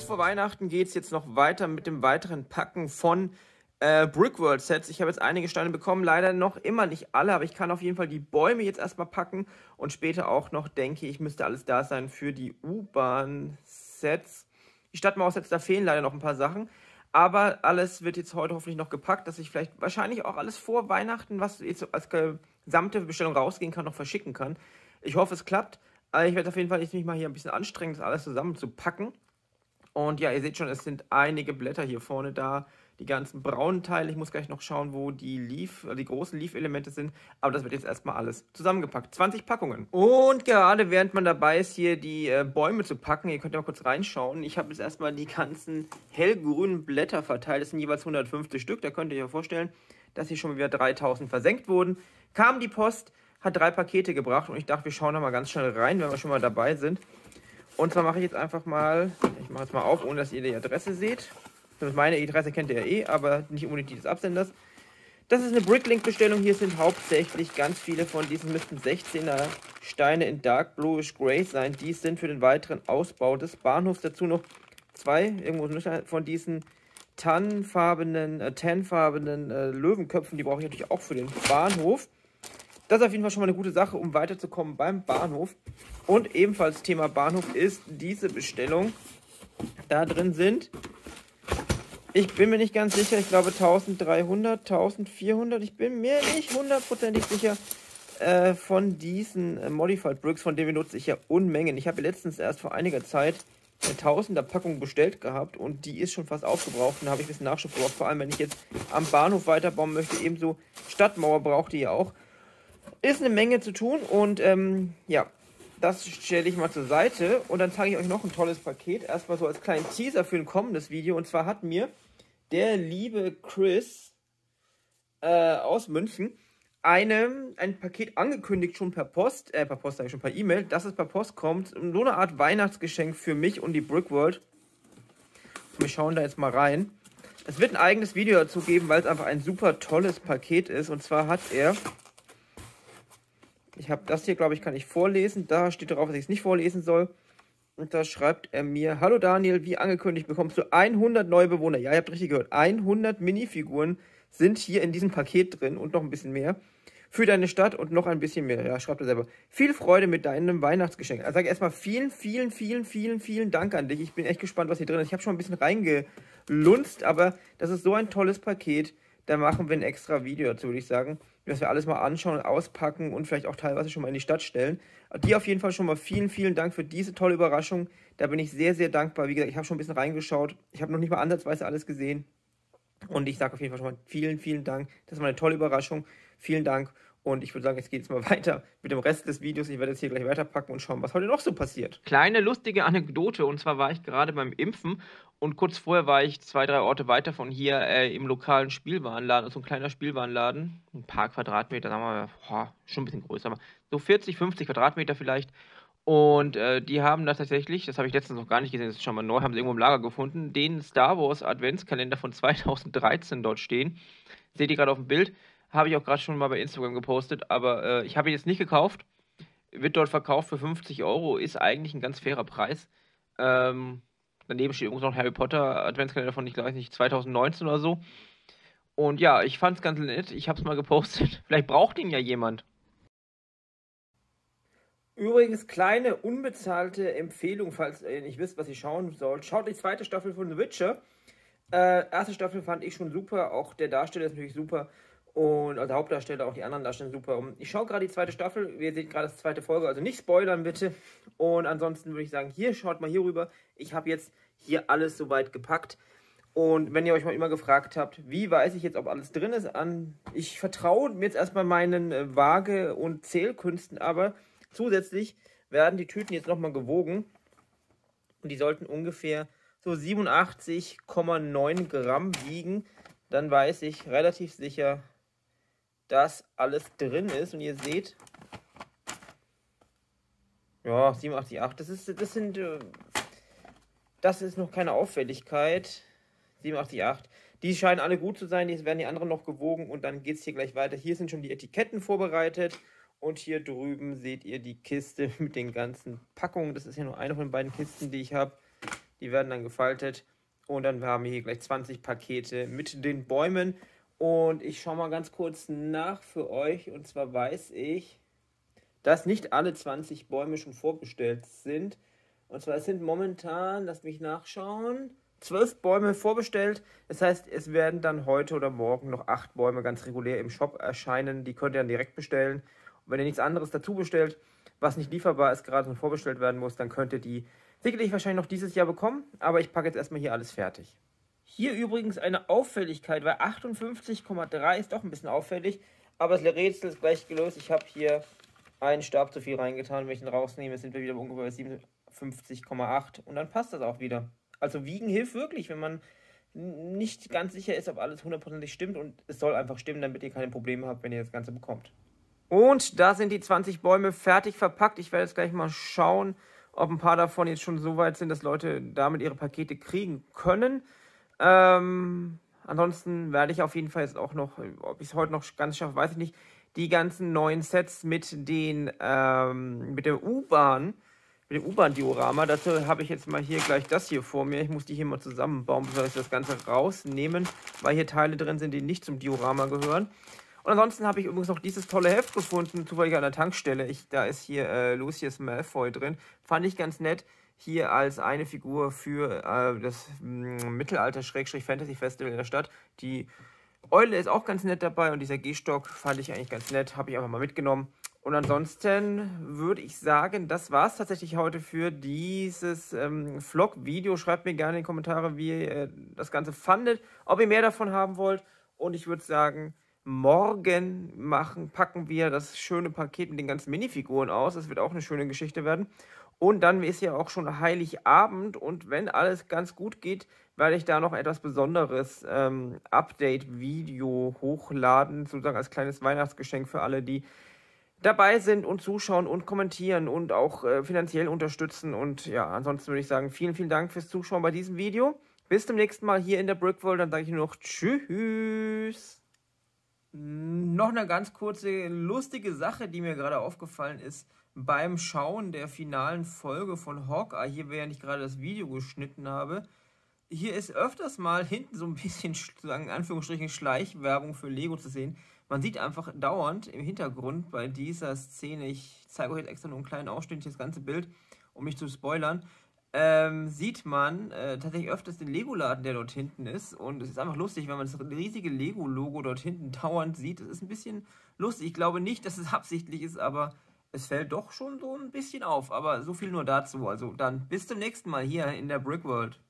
vor Weihnachten geht es jetzt noch weiter mit dem weiteren Packen von Brickworld Sets. Ich habe jetzt einige Steine bekommen, leider noch immer nicht alle, aber ich kann auf jeden Fall die Bäume jetzt erstmal packen und später auch noch, denke ich, müsste alles da sein für die U-Bahn-Sets. Die Stadtmauer-Sets, da fehlen leider noch ein paar Sachen, aber alles wird jetzt heute hoffentlich noch gepackt, dass ich vielleicht wahrscheinlich auch alles vor Weihnachten, was jetzt als gesamte Bestellung rausgehen kann, noch verschicken kann. Ich hoffe, es klappt. Ich werde auf jeden Fall jetzt mich mal hier ein bisschen anstrengen, das alles zusammenzupacken. Und ja, ihr seht schon, es sind einige Blätter hier vorne da, die ganzen braunen Teile. Ich muss gleich noch schauen, wo die großen Leaf-Elemente sind. Aber das wird jetzt erstmal alles zusammengepackt. 20 Packungen. Und gerade während man dabei ist, hier die Bäume zu packen, ihr könnt ja mal kurz reinschauen. Ich habe jetzt erstmal die ganzen hellgrünen Blätter verteilt. Das sind jeweils 150 Stück. Da könnt ihr euch vorstellen, dass hier schon wieder 3000 versenkt wurden. Kam die Post, hat 3 Pakete gebracht. Und ich dachte, wir schauen da mal ganz schnell rein, wenn wir schon mal dabei sind. Und zwar mache ich jetzt einfach mal, ich mache jetzt mal auf, ohne dass ihr die Adresse seht. Meine Adresse kennt ihr ja eh, aber nicht unbedingt die des Absenders. Das ist eine Bricklink-Bestellung. Hier sind hauptsächlich ganz viele von diesen, müssten 16er Steine in Dark Bluish Grey sein. Die sind für den weiteren Ausbau des Bahnhofs. Dazu noch 2, irgendwo von diesen tannfarbenen Löwenköpfen. Die brauche ich natürlich auch für den Bahnhof. Das ist auf jeden Fall schon mal eine gute Sache, um weiterzukommen beim Bahnhof. Und ebenfalls Thema Bahnhof ist diese Bestellung. Da drin sind, ich bin mir nicht ganz sicher, ich glaube 1300, 1400, ich bin mir nicht hundertprozentig sicher, von diesen Modified Bricks, von denen benutze ich ja Unmengen. Ich habe letztens erst vor einiger Zeit eine 1000er Packung bestellt gehabt und die ist schon fast aufgebraucht. Und da habe ich ein bisschen Nachschub gebraucht, vor allem wenn ich jetzt am Bahnhof weiterbauen möchte. Ebenso Stadtmauer braucht die ja auch. Ist eine Menge zu tun und ja, das stelle ich mal zur Seite und dann zeige ich euch noch ein tolles Paket. Erstmal so als kleinen Teaser für ein kommendes Video. Und zwar hat mir der liebe Chris aus München ein Paket angekündigt, schon per Post, schon per E-Mail, dass es per Post kommt. So eine Art Weihnachtsgeschenk für mich und die Brickworld. Wir schauen da jetzt mal rein. Es wird ein eigenes Video dazu geben, weil es einfach ein super tolles Paket ist. Und zwar hat er... Ich habe das hier, glaube ich, kann ich vorlesen. Da steht drauf, dass ich es nicht vorlesen soll. Und da schreibt er mir: Hallo Daniel, wie angekündigt bekommst du 100 neue Bewohner. Ja, ihr habt richtig gehört. 100 Minifiguren sind hier in diesem Paket drin und noch ein bisschen mehr. Für deine Stadt und noch ein bisschen mehr. Ja, schreibt er selber. Viel Freude mit deinem Weihnachtsgeschenk. Also sage ich erstmal vielen Dank an dich. Ich bin echt gespannt, was hier drin ist. Ich habe schon ein bisschen reingelunzt, aber das ist so ein tolles Paket. Da machen wir ein extra Video dazu, würde ich sagen, dass wir alles mal anschauen, auspacken und vielleicht auch teilweise schon mal in die Stadt stellen. Dir auf jeden Fall schon mal vielen Dank für diese tolle Überraschung. Da bin ich sehr dankbar. Wie gesagt, ich habe schon ein bisschen reingeschaut. Ich habe noch nicht mal ansatzweise alles gesehen. Und ich sage auf jeden Fall schon mal vielen Dank. Das war eine tolle Überraschung. Vielen Dank. Und ich würde sagen, jetzt geht es mal weiter mit dem Rest des Videos. Ich werde jetzt hier gleich weiterpacken und schauen, was heute noch so passiert. Kleine lustige Anekdote. Und zwar war ich gerade beim Impfen. Und kurz vorher war ich 2, 3 Orte weiter von hier im lokalen Spielwarenladen. So ein kleiner Spielwarenladen. Ein paar Quadratmeter, sagen wir mal, schon ein bisschen größer. Aber so 40, 50 Quadratmeter vielleicht. Und die haben da tatsächlich, das habe ich letztens noch gar nicht gesehen, das ist schon mal neu, haben sie irgendwo im Lager gefunden, den Star Wars Adventskalender von 2013 dort stehen. Seht ihr gerade auf dem Bild. Habe ich auch gerade schon mal bei Instagram gepostet, aber ich habe ihn jetzt nicht gekauft. Wird dort verkauft für 50 Euro, ist eigentlich ein ganz fairer Preis. Daneben steht irgendwo noch Harry Potter Adventskalender von, ich weiß nicht, 2019 oder so. Und ja, ich fand es ganz nett, ich habe es mal gepostet. Vielleicht braucht ihn ja jemand. Übrigens, kleine unbezahlte Empfehlung, falls ihr nicht wisst, was ihr schauen sollt. Schaut die 2. Staffel von The Witcher. Erste Staffel fand ich schon super, auch der Darsteller ist natürlich super. Und also der Hauptdarsteller, auch die anderen Darsteller super. Ich schaue gerade die 2. Staffel, ihr seht gerade das 2. Folge, also nicht spoilern bitte. Und ansonsten würde ich sagen, hier, schaut mal hier rüber. Ich habe jetzt hier alles soweit gepackt. Und wenn ihr euch mal immer gefragt habt, wie weiß ich jetzt, ob alles drin ist, ich vertraue mir jetzt erstmal meinen Waage- und Zählkünsten, aber zusätzlich werden die Tüten jetzt nochmal gewogen. Und die sollten ungefähr so 87,9 Gramm wiegen. Dann weiß ich relativ sicher, dass alles drin ist. Und ihr seht, ja, 87,8. Das ist noch keine Auffälligkeit. 87,8. Die scheinen alle gut zu sein. Jetzt werden die anderen noch gewogen und dann geht es hier gleich weiter. Hier sind schon die Etiketten vorbereitet. Und hier drüben seht ihr die Kiste mit den ganzen Packungen. Das ist ja nur eine von den beiden Kisten, die ich habe. Die werden dann gefaltet und dann haben wir hier gleich 20 Pakete mit den Bäumen. Und ich schaue mal ganz kurz nach für euch. Und zwar weiß ich, dass nicht alle 20 Bäume schon vorbestellt sind. Und zwar es sind momentan, lasst mich nachschauen, 12 Bäume vorbestellt. Das heißt, es werden dann heute oder morgen noch 8 Bäume ganz regulär im Shop erscheinen. Die könnt ihr dann direkt bestellen. Und wenn ihr nichts anderes dazu bestellt, was nicht lieferbar ist, gerade und vorbestellt werden muss, dann könnt ihr die sicherlich wahrscheinlich noch dieses Jahr bekommen. Aber ich packe jetzt erstmal hier alles fertig. Hier übrigens eine Auffälligkeit, weil 58,3 ist doch ein bisschen auffällig. Aber das Rätsel ist gleich gelöst. Ich habe hier einen Stab zu viel reingetan. Wenn ich den rausnehme, sind wir wieder ungefähr bei 57,8. Und dann passt das auch wieder. Also wiegen hilft wirklich, wenn man nicht ganz sicher ist, ob alles hundertprozentig stimmt. Und es soll einfach stimmen, damit ihr keine Probleme habt, wenn ihr das Ganze bekommt. Und da sind die 20 Bäume fertig verpackt. Ich werde jetzt gleich mal schauen, ob ein paar davon jetzt schon so weit sind, dass Leute damit ihre Pakete kriegen können. Ansonsten werde ich auf jeden Fall jetzt auch noch, ob ich es heute noch ganz schaffe, weiß ich nicht, die ganzen neuen Sets mit der U-Bahn, mit dem U-Bahn-Diorama. Dazu habe ich jetzt mal hier gleich das hier vor mir. Ich muss die hier mal zusammenbauen, bevor ich das Ganze rausnehmen, weil hier Teile drin sind, die nicht zum Diorama gehören. Und ansonsten habe ich übrigens noch dieses tolle Heft gefunden, zufällig an der Tankstelle. Da ist hier Lucius Malfoy drin. Fand ich ganz nett. Hier als eine Figur für das Mittelalter-Fantasy-Festival in der Stadt. Die Eule ist auch ganz nett dabei und dieser Gehstock fand ich eigentlich ganz nett. Habe ich einfach mal mitgenommen. Und ansonsten würde ich sagen, das war es tatsächlich heute für dieses Vlog-Video. Schreibt mir gerne in die Kommentare, wie ihr das Ganze fandet, ob ihr mehr davon haben wollt. Und ich würde sagen, morgen packen wir das schöne Paket mit den ganzen Minifiguren aus. Das wird auch eine schöne Geschichte werden. Und dann ist ja auch schon Heiligabend und wenn alles ganz gut geht, werde ich da noch etwas Besonderes Update-Video hochladen, sozusagen als kleines Weihnachtsgeschenk für alle, die dabei sind und zuschauen und kommentieren und auch finanziell unterstützen. Und ja, ansonsten würde ich sagen, vielen, vielen Dank fürs Zuschauen bei diesem Video. Bis zum nächsten Mal hier in der Brickworld. Dann sage ich nur noch Tschüss. Noch eine ganz kurze, lustige Sache, die mir gerade aufgefallen ist beim Schauen der finalen Folge von Hawkeye, hier während ich gerade das Video geschnitten habe. Hier ist öfters mal hinten so ein bisschen, in Anführungsstrichen, Schleichwerbung für Lego zu sehen. Man sieht einfach dauernd im Hintergrund bei dieser Szene, ich zeige euch jetzt extra nur einen kleinen Ausschnitt, das ganze Bild, um mich zu spoilern, sieht man tatsächlich öfters den Lego-Laden, der dort hinten ist. Und es ist einfach lustig, wenn man das riesige Lego-Logo dort hinten dauernd sieht. Das ist ein bisschen lustig. Ich glaube nicht, dass es absichtlich ist, aber es fällt doch schon so ein bisschen auf. Aber so viel nur dazu. Also dann bis zum nächsten Mal hier in der Brickworld.